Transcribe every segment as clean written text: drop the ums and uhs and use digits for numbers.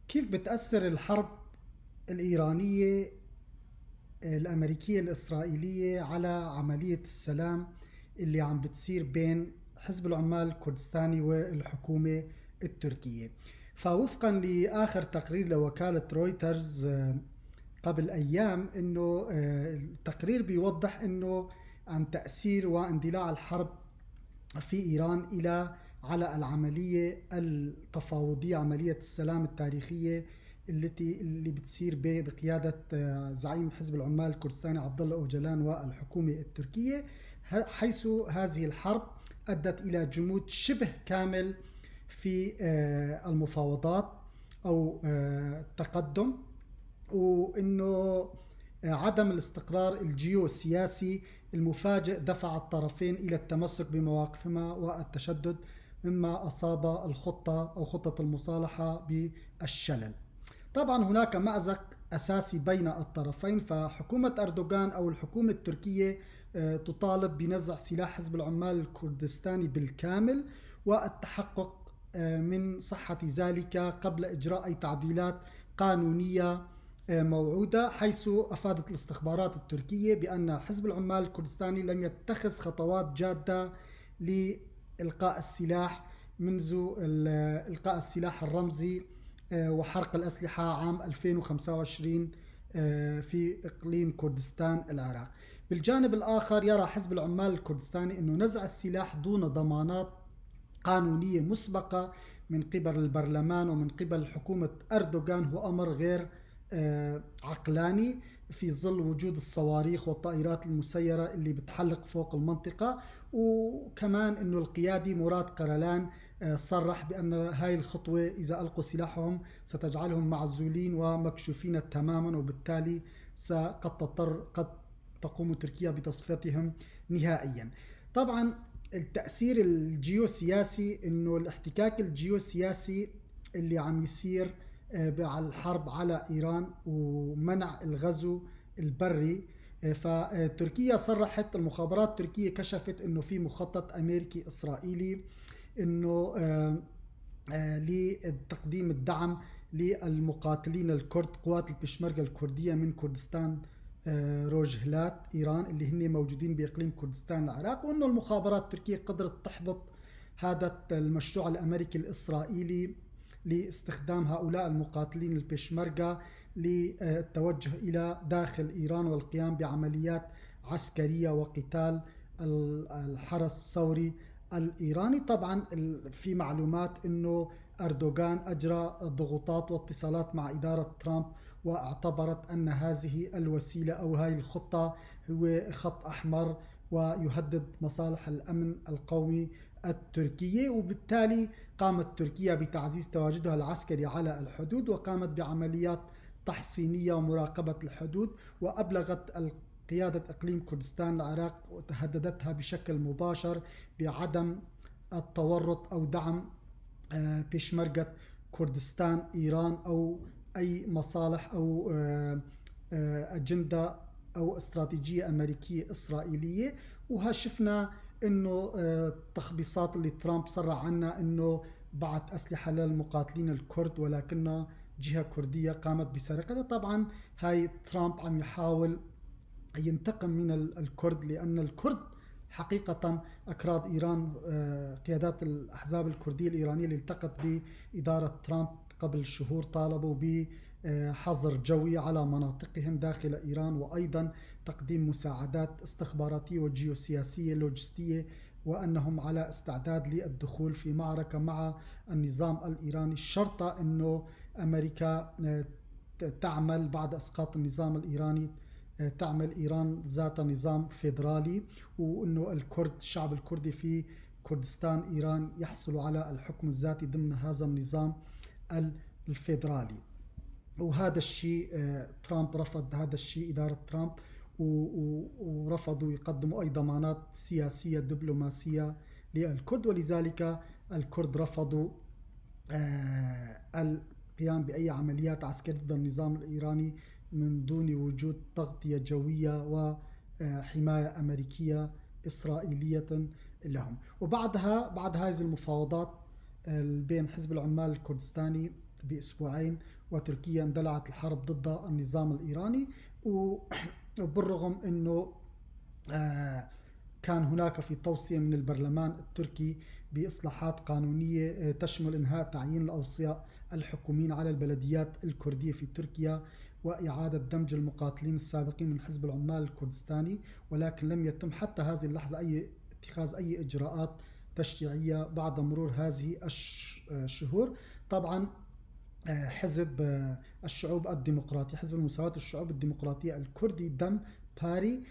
كيف بتأثر الحرب الإيرانية الأمريكية الإسرائيلية على عملية السلام اللي عم بتصير بين حزب العمال الكردستاني والحكومة التركية؟ فوفقا لآخر تقرير لوكالة رويترز قبل أيام، أنه التقرير بيوضح أنه عن تأثير واندلاع الحرب في إيران على العملية التفاوضية، عملية السلام التاريخية اللي بتصير بقيادة زعيم حزب العمال الكردستاني عبد الله أوجلان والحكومة التركية، حيث هذه الحرب أدت إلى جمود شبه كامل في المفاوضات أو التقدم، وأنه عدم الاستقرار الجيوسياسي المفاجئ دفع الطرفين إلى التمسك بمواقفهما والتشدد، مما أصاب الخطة أو خطة المصالحة بالشلل. طبعا هناك مأزق أساسي بين الطرفين، فحكومة أردوغان أو الحكومة التركية تطالب بنزع سلاح حزب العمال الكردستاني بالكامل والتحقق من صحة ذلك قبل إجراء أي تعديلات قانونية موعودة، حيث أفادت الاستخبارات التركية بأن حزب العمال الكردستاني لم يتخذ خطوات جادة لإلقاء السلاح منذ إلقاء السلاح الرمزي وحرق الأسلحة عام 2025 في إقليم كردستان العراق. بالجانب الآخر يرى حزب العمال الكردستاني أنه نزع السلاح دون ضمانات قانونية مسبقة من قبل البرلمان ومن قبل حكومة أردوغان هو أمر غير عقلاني في ظل وجود الصواريخ والطائرات المسيرة اللي بتحلق فوق المنطقة. وكمان انه القيادي مراد قرلان صرح بأن هاي الخطوة إذا ألقوا سلاحهم ستجعلهم معزولين ومكشوفين تماما، وبالتالي قد تقوم تركيا بتصفيتهم نهائيا. طبعا التأثير الجيوسياسي، انه الاحتكاك الجيوسياسي اللي عم يصير على الحرب على إيران ومنع الغزو البري، فتركيا صرحت، المخابرات التركية كشفت انه في مخطط امريكي اسرائيلي انه لتقديم الدعم للمقاتلين الكرد، قوات البشمركة الكردية من كردستان روجهلات إيران اللي هن موجودين بإقليم كردستان العراق، وأنه المخابرات التركية قدرت تحبط هذا المشروع الأمريكي الإسرائيلي لاستخدام هؤلاء المقاتلين البشمركة للتوجه إلى داخل إيران والقيام بعمليات عسكرية وقتال الحرس الثوري الإيراني. طبعا في معلومات أنه أردوغان أجرى ضغوطات واتصالات مع إدارة ترامب، واعتبرت أن هذه الوسيلة أو هذه الخطة هو خط أحمر ويهدد مصالح الأمن القومي التركية، وبالتالي قامت تركيا بتعزيز تواجدها العسكري على الحدود، وقامت بعمليات تحصينية ومراقبة الحدود، وأبلغت قيادة إقليم كردستان العراق وتهددتها بشكل مباشر بعدم التورط أو دعم بيشمركة كردستان إيران أو أي مصالح أو أجندة أو استراتيجية أمريكية إسرائيلية. وشفنا إنه التخبيصات اللي ترامب صرح عنها إنه بعت أسلحة للمقاتلين الكرد، ولكن جهة كردية قامت بسرقتها. طبعا هاي ترامب عم يحاول ينتقم من الكرد، لأن الكرد حقيقة أكراد إيران، قيادات الأحزاب الكردية الإيرانية اللي التقت بإدارة ترامب قبل شهور طالبوا بحظر جوي على مناطقهم داخل إيران، وأيضا تقديم مساعدات استخباراتية وجيوسياسية لوجستية، وأنهم على استعداد للدخول في معركة مع النظام الإيراني، شرط أنه أمريكا تعمل بعد إسقاط النظام الإيراني، تعمل إيران ذات نظام فيدرالي، وأنه الشعب الكردي في كردستان إيران يحصل على الحكم الذاتي ضمن هذا النظام الفيدرالي. وهذا الشيء ترامب رفض هذا الشيء، إدارة ترامب، ورفضوا يقدموا أي ضمانات سياسية دبلوماسية للكرد، ولذلك الكرد رفضوا القيام بأي عمليات عسكرية ضد النظام الإيراني من دون وجود تغطية جوية وحماية أمريكية إسرائيلية لهم. وبعدها بعد هذه المفاوضات بين حزب العمال الكردستاني بأسبوعين، وتركيا اندلعت الحرب ضد النظام الإيراني. وبالرغم أنه كان هناك في توصية من البرلمان التركي بإصلاحات قانونية تشمل إنهاء تعيين الأوصياء الحكوميين على البلديات الكردية في تركيا وإعادة دمج المقاتلين السابقين من حزب العمال الكردستاني، ولكن لم يتم حتى هذه اللحظة اتخاذ أي إجراءات تشريعية بعد مرور هذه الشهور. طبعا حزب الشعوب الديمقراطية، حزب المساواة الشعوب الديمقراطية الكردي دم باري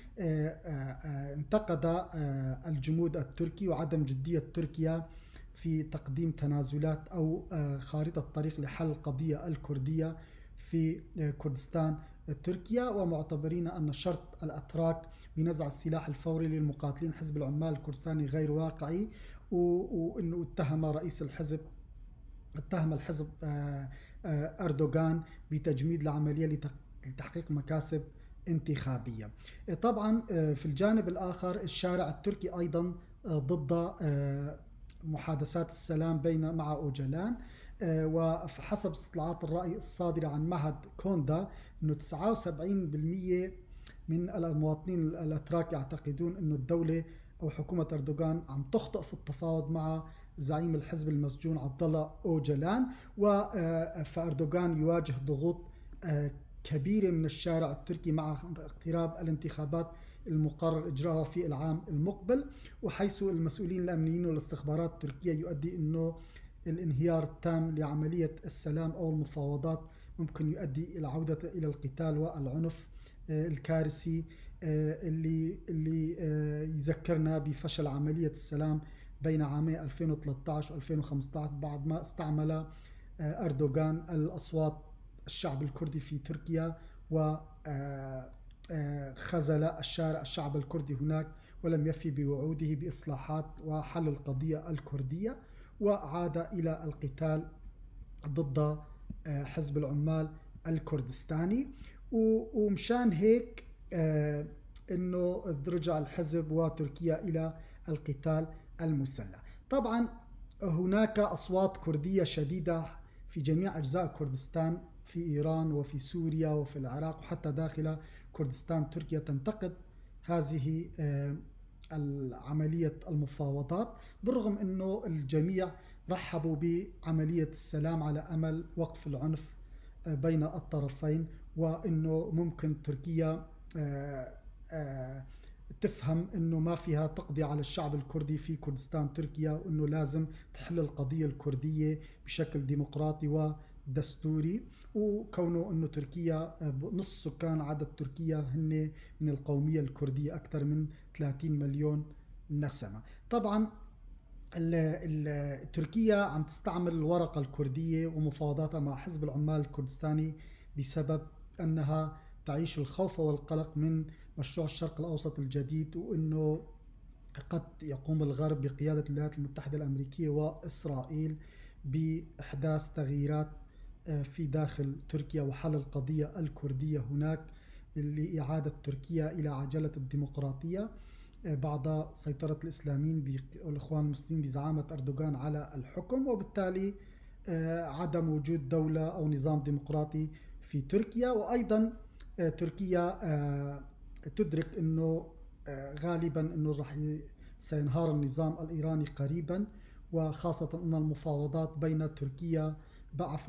انتقد الجمود التركي وعدم جدية تركيا في تقديم تنازلات أو خارطة طريق لحل القضية الكردية في كردستان تركيا، ومعتبرين أن شرط الأتراك بنزع السلاح الفوري للمقاتلين حزب العمال الكردستاني غير واقعي، وأنه اتهم الحزب أردوغان بتجميد العملية لتحقيق مكاسب انتخابية. طبعا في الجانب الآخر الشارع التركي أيضا ضد محادثات السلام مع أوجلان، وحسب استطلاعات الرأي الصادرة عن معهد كوندا أنه 79% من المواطنين الأتراك يعتقدون أن الدولة أو حكومة أردوغان عم تخطئ في التفاوض مع زعيم الحزب المسجون عبد الله أوجلان، فأردوغان يواجه ضغوط كبيرة من الشارع التركي مع اقتراب الانتخابات المقرر إجراءها في العام المقبل، وحيث المسؤولين الأمنيين والاستخبارات التركية يؤدي أنه الانهيار التام لعملية السلام أو المفاوضات ممكن يؤدي إلى عودة إلى القتال والعنف الكارثي اللي يذكرنا بفشل عملية السلام بين عامي 2013 و 2015 بعد ما استعمل أردوغان الأصوات الشعب الكردي في تركيا وخذل الشعب الكردي هناك ولم يفي بوعوده بإصلاحات وحل القضية الكردية، وعاد إلى القتال ضد حزب العمال الكردستاني. ومشان هيك انه رجع الحزب وتركيا الى القتال المسلح. طبعا هناك اصوات كردية شديدة في جميع اجزاء كردستان، في ايران وفي سوريا وفي العراق وحتى داخل كردستان تركيا تنتقد هذه العملية المفاوضات، بالرغم انه الجميع رحبوا بعملية السلام على امل وقف العنف بين الطرفين، وانه ممكن تركيا تفهم انه ما فيها تقضي على الشعب الكردي في كردستان تركيا، وانه لازم تحل القضية الكردية بشكل ديمقراطي ودستوري، وكونه انه تركيا نص سكان عدد تركيا هن من القومية الكردية اكثر من 30 مليون نسمة. طبعا تركيا عم تستعمل الورقة الكردية ومفاوضاتها مع حزب العمال الكردستاني بسبب أنها تعيش الخوف والقلق من مشروع الشرق الأوسط الجديد، وأنه قد يقوم الغرب بقيادة الولايات المتحدة الأمريكية وإسرائيل بإحداث تغييرات في داخل تركيا وحل القضية الكردية هناك لإعادة تركيا إلى عجلة الديمقراطية بعد سيطرة الإسلاميين والإخوان المسلمين بزعامة أردوغان على الحكم، وبالتالي عدم وجود دولة أو نظام ديمقراطي في تركيا. وأيضا تركيا تدرك أنه غالبا أنه سينهار النظام الإيراني قريبا، وخاصة أن المفاوضات بين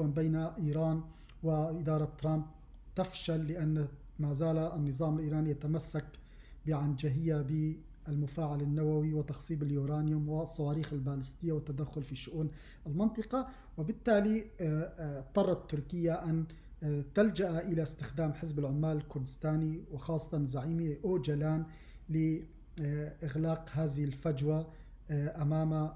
بين إيران وإدارة ترامب تفشل، لأن ما زال النظام الإيراني يتمسك بعنجهية بالمفاعل النووي وتخصيب اليورانيوم والصواريخ البالستية والتدخل في شؤون المنطقة، وبالتالي اضطرت تركيا أن تلجأ إلى استخدام حزب العمال الكردستاني وخاصة زعيمه أوجلان لإغلاق هذه الفجوة أمام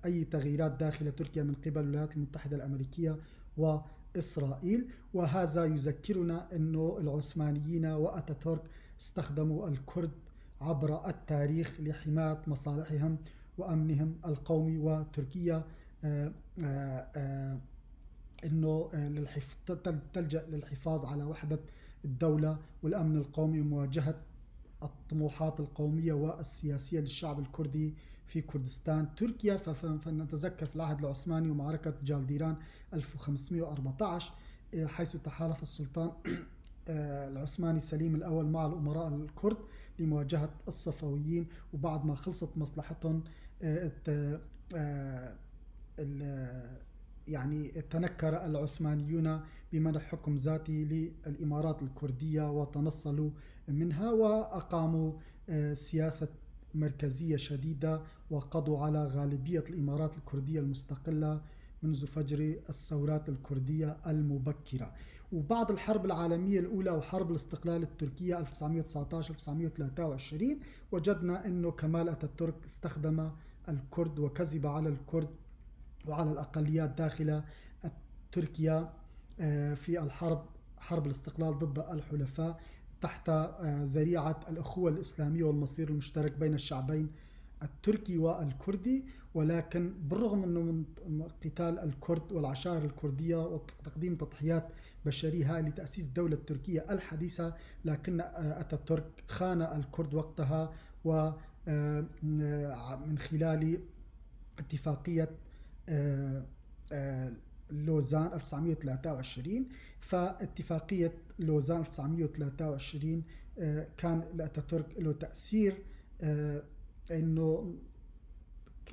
أي تغييرات داخل تركيا من قبل الولايات المتحدة الأمريكية وإسرائيل. وهذا يذكرنا أنه العثمانيين وأتاتورك استخدموا الكرد عبر التاريخ لحماية مصالحهم وأمنهم القومي، وتركيا أنه تلجأ للحفاظ على وحدة الدولة والأمن القومي ومواجهة الطموحات القومية والسياسية للشعب الكردي في كردستان تركيا. فنتذكر في العهد العثماني ومعركة جالديران 1514 حيث تحالف السلطان العثماني سليم الأول مع الأمراء الكرد لمواجهة الصفويين، وبعد ما خلصت مصلحتهم يعني تنكر العثمانيون بمنح حكم ذاتي للإمارات الكردية وتنصلوا منها، وأقاموا سياسة مركزية شديدة وقضوا على غالبية الإمارات الكردية المستقلة منذ فجر الثورات الكردية المبكرة. وبعد الحرب العالمية الأولى وحرب الاستقلال التركية 1919-1923 وجدنا أنه كمال أتاتورك استخدم الكرد وكذب على الكرد وعلى الأقليات داخل تركيا في حرب الاستقلال ضد الحلفاء تحت ذريعة الأخوة الإسلامية والمصير المشترك بين الشعبين التركي والكردي. ولكن بالرغم أنه من قتال الكرد والعشائر الكردية وتقديم تضحيات بشرية لتأسيس الدولة التركية الحديثة، لكن أتاتورك خان الكرد وقتها ومن خلال اتفاقية لوزان 1923. فاتفاقية لوزان 1923 كان لأتاتورك له تأثير أنه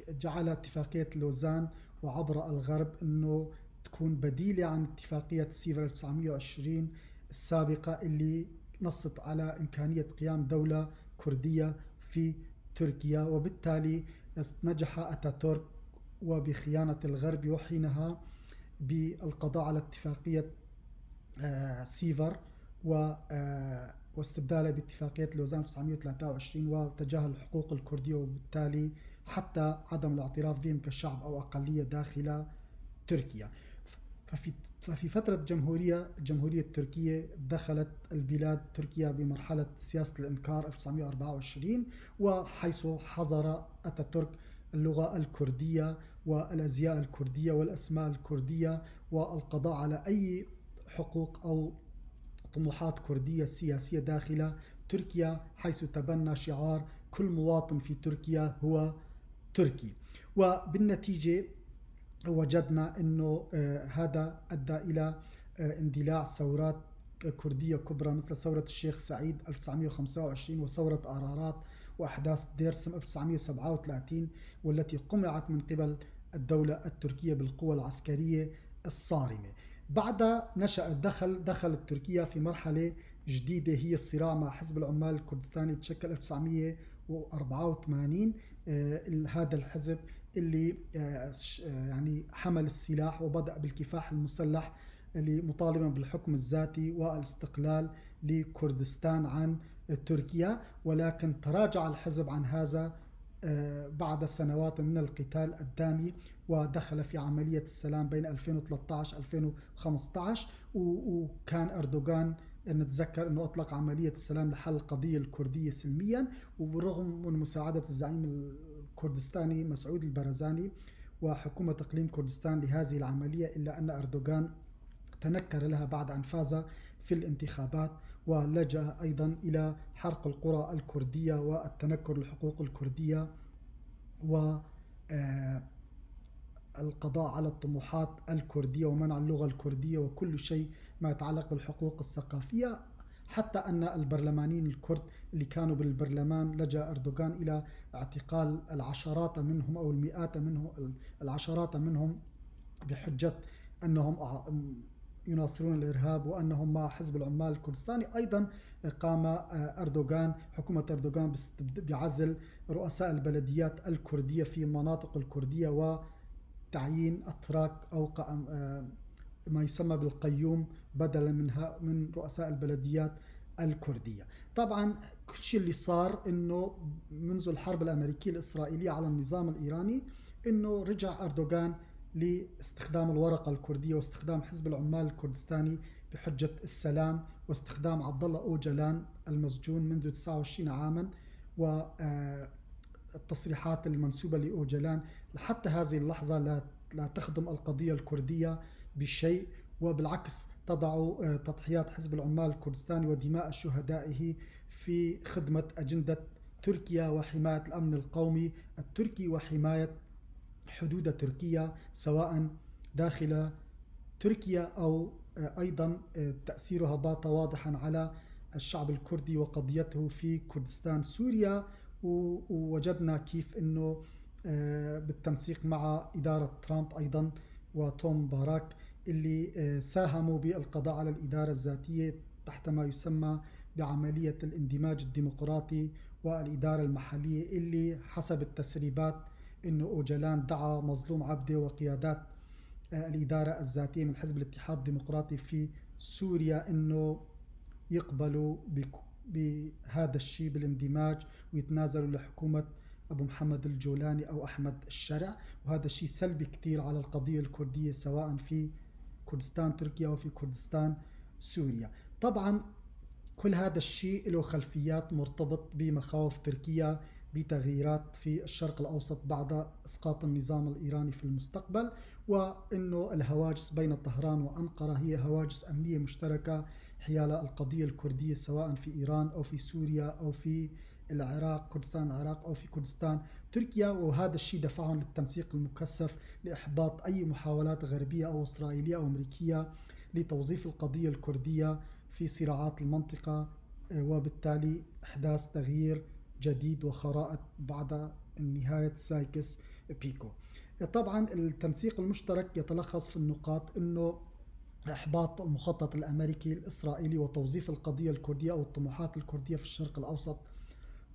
جعل اتفاقية لوزان وعبر الغرب أنه تكون بديلة عن اتفاقية سيفر 1920 السابقة اللي نصت على إمكانية قيام دولة كردية في تركيا. وبالتالي نجح أتاتورك وبخيانة الغرب وحينها بالقضاء على اتفاقية سيفر واستبدالها باتفاقية لوزان 1923 وتجاهل الحقوق الكردية، وبالتالي حتى عدم الاعتراف بهم كشعب أو أقلية داخل تركيا. ففي فترة الجمهورية التركية دخلت البلاد تركيا بمرحلة سياسة الإنكار 1924، وحيث حظر أتاتورك اللغة الكردية والأزياء الكردية والأسماء الكردية والقضاء على أي حقوق أو طموحات كردية سياسية داخل تركيا، حيث تبنى شعار كل مواطن في تركيا هو تركي. وبالنتيجة وجدنا أنه هذا أدى إلى اندلاع ثورات كردية كبرى مثل ثورة الشيخ سعيد 1925 وثورة آرارات وأحداث ديرسم 1937 والتي قمعت من قبل الدولة التركية بالقوى العسكرية الصارمة. بعد دخلت تركيا في مرحلة جديدة هي الصراع مع حزب العمال الكردستاني تشكل 1984. هذا الحزب اللي يعني حمل السلاح وبدأ بالكفاح المسلح مطالبا بالحكم الذاتي والاستقلال لكردستان عن تركيا، ولكن تراجع الحزب عن هذا بعد سنوات من القتال الدامي ودخل في عملية السلام بين 2013-2015. وكان أردوغان نتذكر أنه أطلق عملية السلام لحل القضية الكردية سلميا، وبالرغم من مساعدة الزعيم الكردستاني مسعود البرزاني وحكومة إقليم كردستان لهذه العملية، إلا أن أردوغان تنكر لها بعد أن فاز في الانتخابات، ولجأ أيضا إلى حرق القرى الكردية والتنكر للحقوق الكردية والقضاء على الطموحات الكردية ومنع اللغة الكردية وكل شيء ما يتعلق بالحقوق الثقافية، حتى أن البرلمانيين الكرد اللي كانوا بالبرلمان لجأ أردوغان إلى اعتقال العشرات منهم أو المئات منهم العشرات منهم بحجة أنهم يناصرون الإرهاب وأنهم مع حزب العمال الكردستاني. أيضا قام حكومة أردوغان بعزل رؤساء البلديات الكردية في مناطق الكردية وتعيين أتراك أو ما يسمى بالقيوم بدلا من رؤساء البلديات الكردية. طبعا كل شيء اللي صار انه منذ الحرب الامريكية الاسرائيلية على النظام الايراني انه رجع اردوغان لاستخدام الورقة الكردية واستخدام حزب العمال الكردستاني بحجة السلام واستخدام عبد الله أوجلان المسجون منذ 29 عاما والتصريحات المنسوبة لأوجلان حتى هذه اللحظة لا تخدم القضية الكردية بشيء، وبالعكس تضع تضحيات حزب العمال الكردستاني ودماء شهدائه في خدمة أجندة تركيا وحماية الأمن القومي التركي وحماية حدود تركيا سواء داخل تركيا أو أيضا تأثيرها بات واضحا على الشعب الكردي وقضيته في كردستان سوريا. ووجدنا كيف أنه بالتنسيق مع إدارة ترامب أيضا وتوم باراك اللي ساهموا بالقضاء على الإدارة الذاتية تحت ما يسمى بعملية الاندماج الديمقراطي والإدارة المحلية، اللي حسب التسريبات أنه أوجلان دعا مظلوم عبده وقيادات الإدارة الذاتية من حزب الاتحاد الديمقراطي في سوريا أنه يقبلوا بهذا الشيء بالاندماج ويتنازلوا لحكومة أبو محمد الجولاني أو أحمد الشرع. وهذا الشيء سلبي كتير على القضية الكردية سواء في كردستان تركيا أو في كردستان سوريا. طبعا كل هذا الشيء له خلفيات مرتبط بمخاوف تركيا بتغييرات في الشرق الأوسط بعد إسقاط النظام الإيراني في المستقبل، وأنه الهواجس بين طهران وأنقرة هي هواجس أمنية مشتركة حيال القضية الكردية سواء في إيران أو في سوريا أو في العراق كردستان العراق أو في كردستان تركيا. وهذا الشيء دفعهم للتنسيق المكثف لإحباط أي محاولات غربية أو إسرائيلية أو أمريكية لتوظيف القضية الكردية في صراعات المنطقة، وبالتالي إحداث تغيير جديد وخرائط بعد نهاية سايكس بيكو. طبعا التنسيق المشترك يتلخص في النقاط أنه إحباط المخطط الأمريكي الإسرائيلي وتوظيف القضية الكردية أو الطموحات الكردية في الشرق الأوسط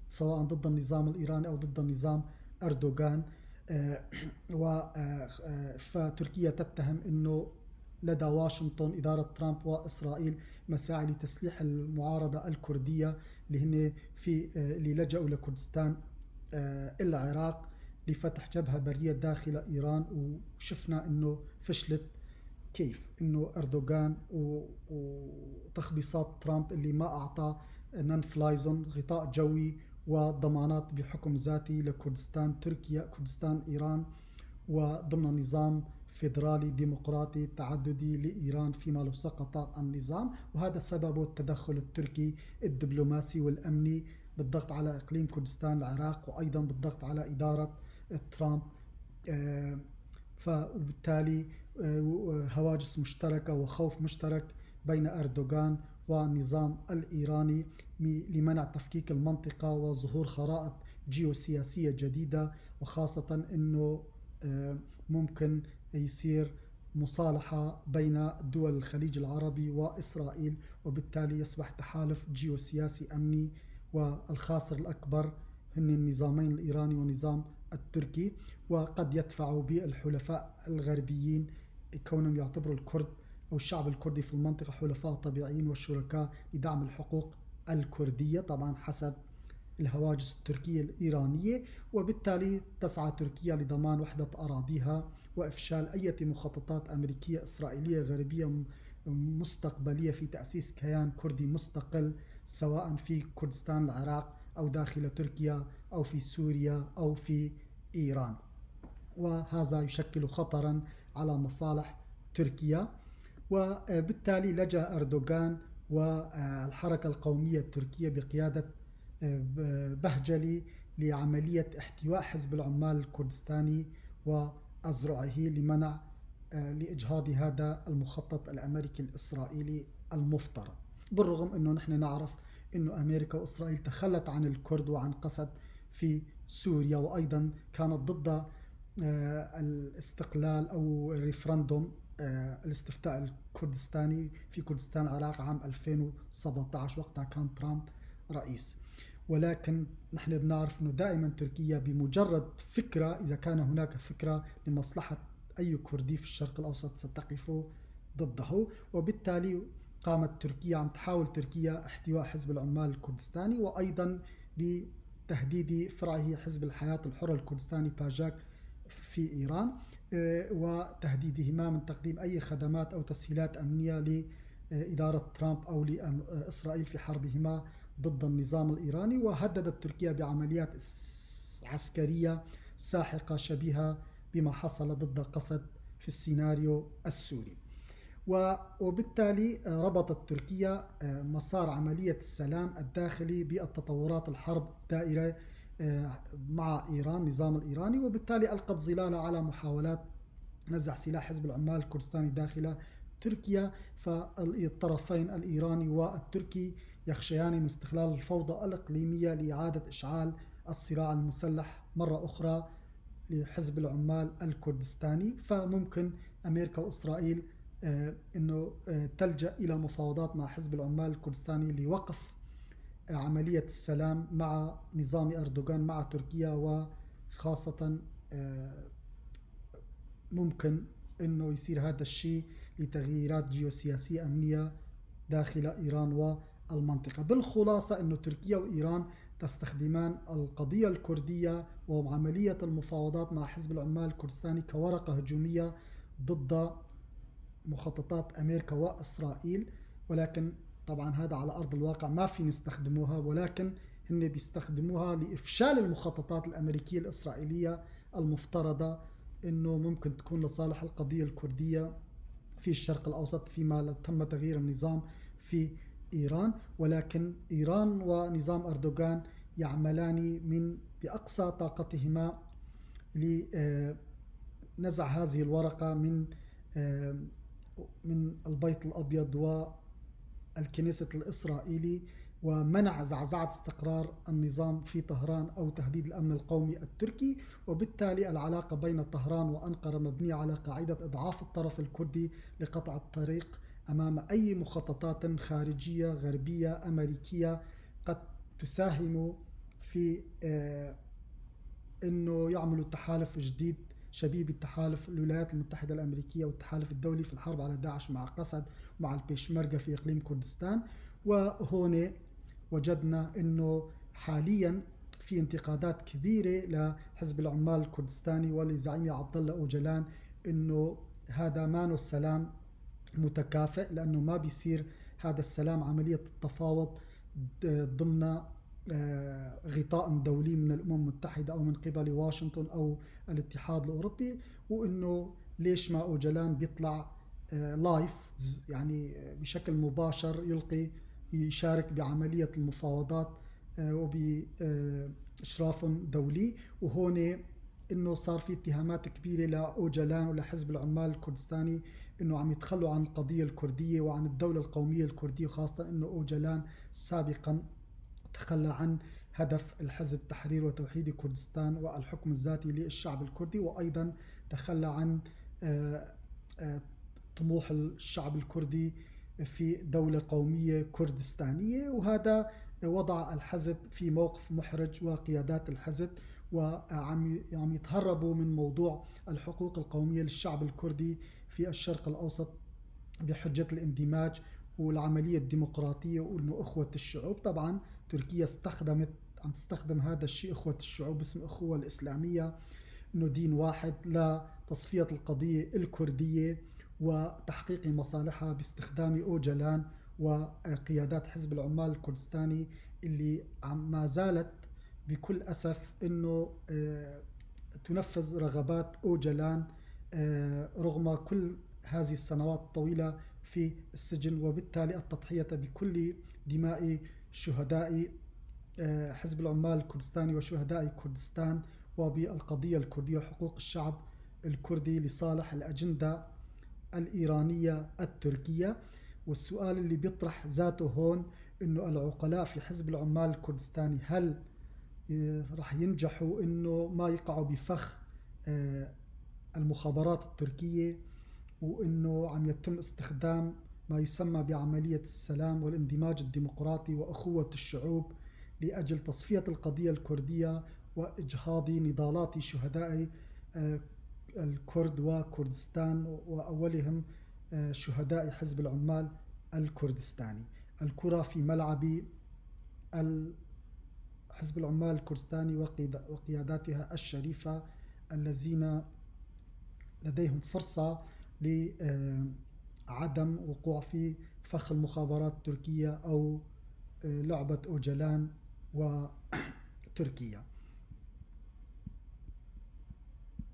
سواء ضد النظام الإيراني أو ضد النظام أردوغان. فتركيا تتهم أنه لدى واشنطن إدارة ترامب وإسرائيل مساعي لتسليح المعارضة الكردية اللي لجأوا لكردستان العراق لفتح جبهة برية داخل إيران. وشفنا أنه فشلت كيف أنه أردوغان وتخبيصات ترامب اللي ما أعطى نون فلاي زون غطاء جوي وضمانات بحكم ذاتي لكردستان تركيا كردستان إيران وضمن نظام فيدرالي ديمقراطي تعددي لإيران فيما لو سقط النظام. وهذا سببه التدخل التركي الدبلوماسي والأمني بالضغط على إقليم كردستان العراق وأيضا بالضغط على إدارة ترامب. فبالتالي هواجس مشتركة وخوف مشترك بين أردوغان والنظام الإيراني لمنع تفكيك المنطقة وظهور خرائط جيوسياسية جديدة، وخاصة أنه ممكن يصير مصالحة بين دول الخليج العربي وإسرائيل، وبالتالي يصبح تحالف جيوسياسي أمني والخاسر الأكبر هن النظامين الإيراني والنظام التركي. وقد يدفعوا بالحلفاء الغربيين كونهم يعتبروا الكرد أو الشعب الكردي في المنطقة حلفاء طبيعيين وشركاء لدعم الحقوق الكردية طبعا حسب الهواجس التركية الإيرانية. وبالتالي تسعى تركيا لضمان وحدة أراضيها وإفشال أي مخططات أمريكية إسرائيلية غربية مستقبلية في تأسيس كيان كردي مستقل سواء في كردستان العراق أو داخل تركيا أو في سوريا أو في إيران. وهذا يشكل خطرا على مصالح تركيا. وبالتالي لجأ أردوغان والحركة القومية التركية بقيادة بهجلي لعملية احتواء حزب العمال الكردستاني وأزرعه لإجهاض هذا المخطط الأمريكي الإسرائيلي المفترض. بالرغم أنه نحن نعرف أنه أمريكا وإسرائيل تخلت عن الكرد وعن قسد في سوريا، وأيضا كانت ضد الاستقلال أو الريفرندوم الاستفتاء الكردستاني في كردستان العراق عام 2017 وقتها كان ترامب رئيس. ولكن نحن بنعرف أنه دائما تركيا بمجرد فكرة إذا كان هناك فكرة لمصلحة أي كردي في الشرق الأوسط ستقف ضده. وبالتالي قامت تركيا عم تحاول تركيا احتواء حزب العمال الكردستاني وأيضا بتهديد فرعه حزب الحياة الحرة الكردستاني باجاك في إيران وتهديدهما من تقديم أي خدمات أو تسهيلات أمنية لإدارة ترامب أو لإسرائيل في حربهما ضد النظام الإيراني. وهددت تركيا بعمليات عسكرية ساحقة شبيهة بما حصل ضد قسد في السيناريو السوري. وبالتالي ربطت تركيا مسار عملية السلام الداخلي بالتطورات الحرب الدائرة مع إيران، النظام الإيراني، وبالتالي ألقت ظلالها على محاولات نزع سلاح حزب العمال الكردستاني داخل تركيا. فالطرفين الإيراني والتركي يخشيان من استغلال الفوضى الإقليمية لإعادة إشعال الصراع المسلح مرة أخرى لحزب العمال الكردستاني. فممكن أمريكا وإسرائيل أنه تلجأ إلى مفاوضات مع حزب العمال الكردستاني لوقف عملية السلام مع نظام أردوغان مع تركيا، وخاصة ممكن أنه يصير هذا الشيء لتغييرات جيوسياسية أمنية داخل إيران والمنطقة. بالخلاصة أنه تركيا وإيران تستخدمان القضية الكردية وعملية المفاوضات مع حزب العمال الكردستاني كورقة هجومية ضد مخططات أمريكا وإسرائيل، ولكن طبعا هذا على أرض الواقع ما في نستخدموها، ولكن هن بيستخدموها لإفشال المخططات الأمريكية الإسرائيلية المفترضة أنه ممكن تكون لصالح القضية الكردية في الشرق الأوسط فيما تم تغيير النظام في إيران. ولكن إيران ونظام أردوغان يعملان بأقصى طاقتهما لنزع هذه الورقة من البيت الأبيض والكنيسة الإسرائيلي، ومنع زعزعة استقرار النظام في طهران أو تهديد الأمن القومي التركي. وبالتالي العلاقة بين طهران وأنقرة مبنية على قاعدة إضعاف الطرف الكردي لقطع الطريق أمام أي مخططات خارجية غربية أمريكية قد تساهم في أنه يعملوا تحالف جديد شبيه بالتحالف الولايات المتحدة الأمريكية والتحالف الدولي في الحرب على داعش مع قسد ومع البيشمركة في إقليم كردستان. وهون وجدنا أنه حاليا في انتقادات كبيرة لحزب العمال الكردستاني ولزعيمه عبد الله أوجلان أنه هذا ما هو سلام متكافئ، لأنه ما بيصير هذا السلام عملية التفاوض ضمن غطاء دولي من الأمم المتحدة أو من قبل واشنطن أو الاتحاد الأوروبي، وإنه ليش ما أوجلان بيطلع لايف يعني بشكل مباشر يشارك بعملية المفاوضات وبإشراف دولي. وهون إنه صار في اتهامات كبيرة لأوجلان ولحزب العمال الكردستاني إنه عم يتخلوا عن القضية الكردية وعن الدولة القومية الكردية، خاصة إنه أوجلان سابقا تخلى عن هدف الحزب تحرير وتوحيد كردستان والحكم الذاتي للشعب الكردي، وأيضا تخلى عن طموح الشعب الكردي في دولة قومية كردستانية. وهذا وضع الحزب في موقف محرج وقيادات الحزب، وعم يتهربوا من موضوع الحقوق القومية للشعب الكردي في الشرق الأوسط بحجة الاندماج والعملية الديمقراطية وإنه أخوة الشعوب. طبعا تركيا عم تستخدم هذا الشيء أخوة الشعوب باسم الأخوة الإسلامية، إنه دين واحد لتصفية القضية الكردية وتحقيق مصالحها باستخدام أوجلان وقيادات حزب العمال الكردستاني اللي ما زالت بكل أسف إنه تنفذ رغبات أوجلان رغم كل هذه السنوات الطويلة في السجن، وبالتالي التضحية بكل دماء شهداء حزب العمال الكردستاني وشهداء كردستان وبالقضية الكردية وحقوق الشعب الكردي لصالح الأجندة الإيرانية التركية. والسؤال اللي بيطرح ذاته هون إنه العقلاء في حزب العمال الكردستاني هل رح ينجحوا إنه ما يقعوا بفخ المخابرات التركية، وإنه عم يتم استخدام ما يسمى بعملية السلام والاندماج الديمقراطي وأخوة الشعوب لأجل تصفية القضية الكردية وإجهاض نضالات شهداء الكرد وكردستان وأولهم شهداء حزب العمال الكردستاني. الكرة في ملعب حزب العمال الكردستاني وقياداتها الشريفة الذين لديهم فرصة لعدم وقوع في فخ المخابرات التركية أو لعبة أوجلان وتركيا.